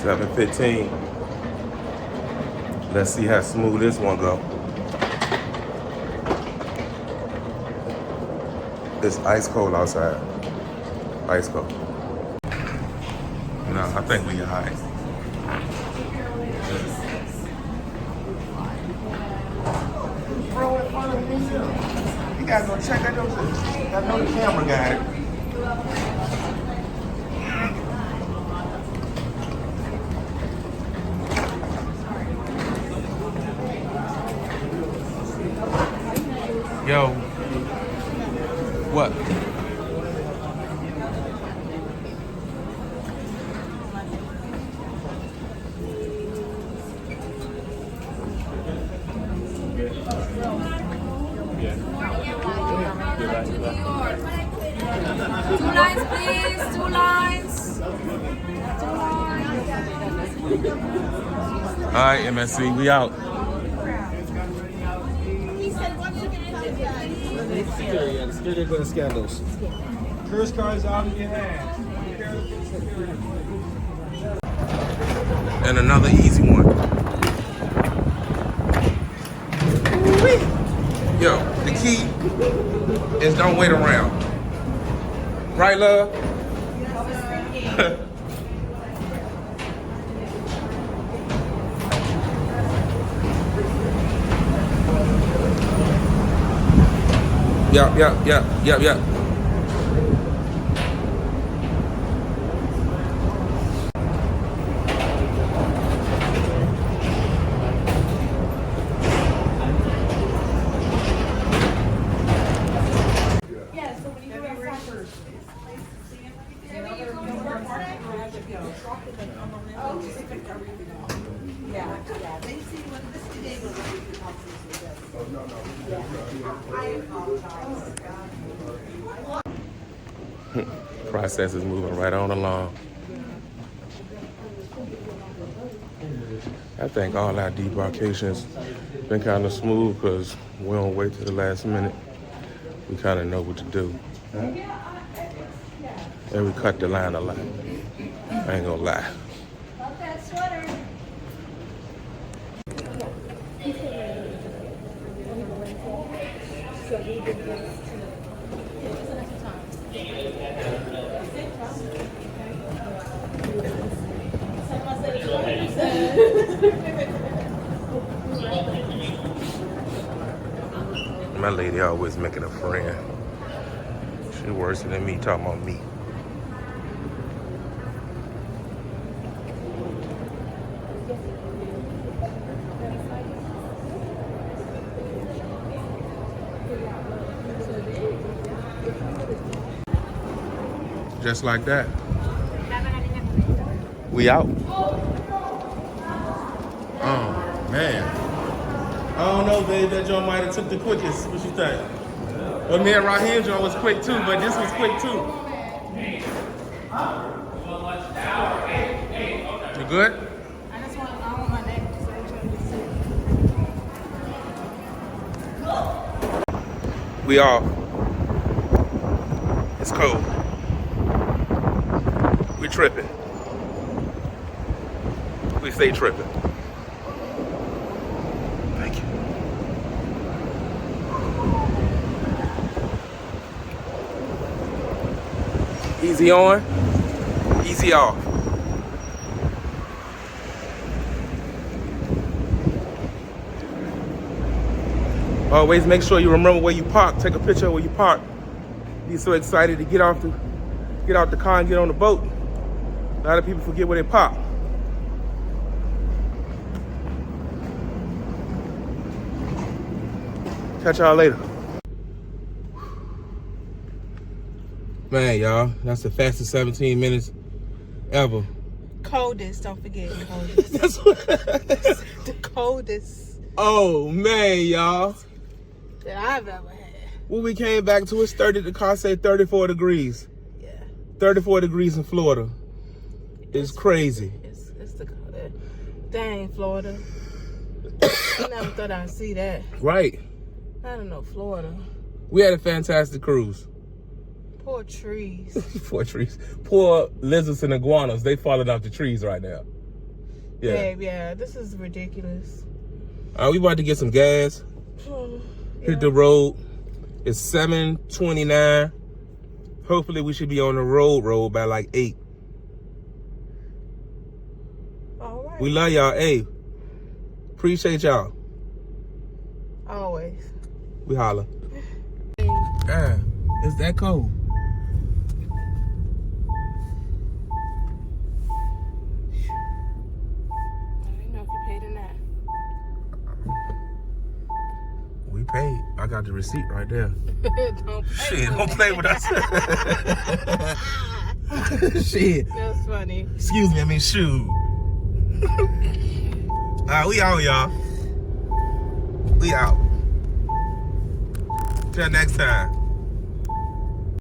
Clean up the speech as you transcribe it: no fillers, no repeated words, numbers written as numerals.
7:15. Let's see how smooth this one go. It's ice cold outside. Ice cold. No, I think we alright. Bro, in front of me. You gotta go check that out. I know the camera got it. Yo, what? Two lines, please. Two lines. All right, MSC, we out. Yeah, the security going to scan those. First car is out of your hand. And another easy one. Yo, the key is don't wait around. Right, love? Yeah. Process is moving right on along. I think all our debarkations been kind of smooth because we don't wait till the last minute. We kind of know what to do. And we cut the line a lot. I ain't gonna lie. Love that sweater. My lady always making a friend. She worse than me talking about me. Just like that. We out. Oh, man. I don't know, babe. That joint might have took the quickest. What you think? Well, me and Raheem joint was quick too, but this was quick too. You good? I want my name to We off. It's cold. We tripping. We stay tripping. Thank you. Easy on, easy off. Always make sure you remember where you park. Take a picture of where you park. Be so excited to get out the car and get on the boat. A lot of people forget where they park. Catch y'all later. Man, y'all, that's the fastest 17 minutes ever. Coldest, don't forget. Coldest. That's what. The coldest Oh man, y'all. that I've ever had. When we came back to, it's 30. The car said 34 degrees. Yeah. 34 degrees in Florida. It's crazy. It's the dang Florida. I never thought I'd see that. Right. I don't know, Florida. We had a fantastic cruise. Poor trees. Poor trees. Poor lizards and iguanas. They falling off the trees right now. Yeah. Babe, yeah, this is ridiculous. All right, we about to get some gas. Hit the road. It's 7:29. Hopefully we should be on the road by like 8. All right. We love y'all. Hey, appreciate y'all. Always. We holla. It's that cold. I didn't know if you paid or not. We paid. I got the receipt right there. Don't pay. Shit, don't play with us. Shit. That's funny. Excuse me, I mean, shoot. All right, we out, y'all. We out. Till next time.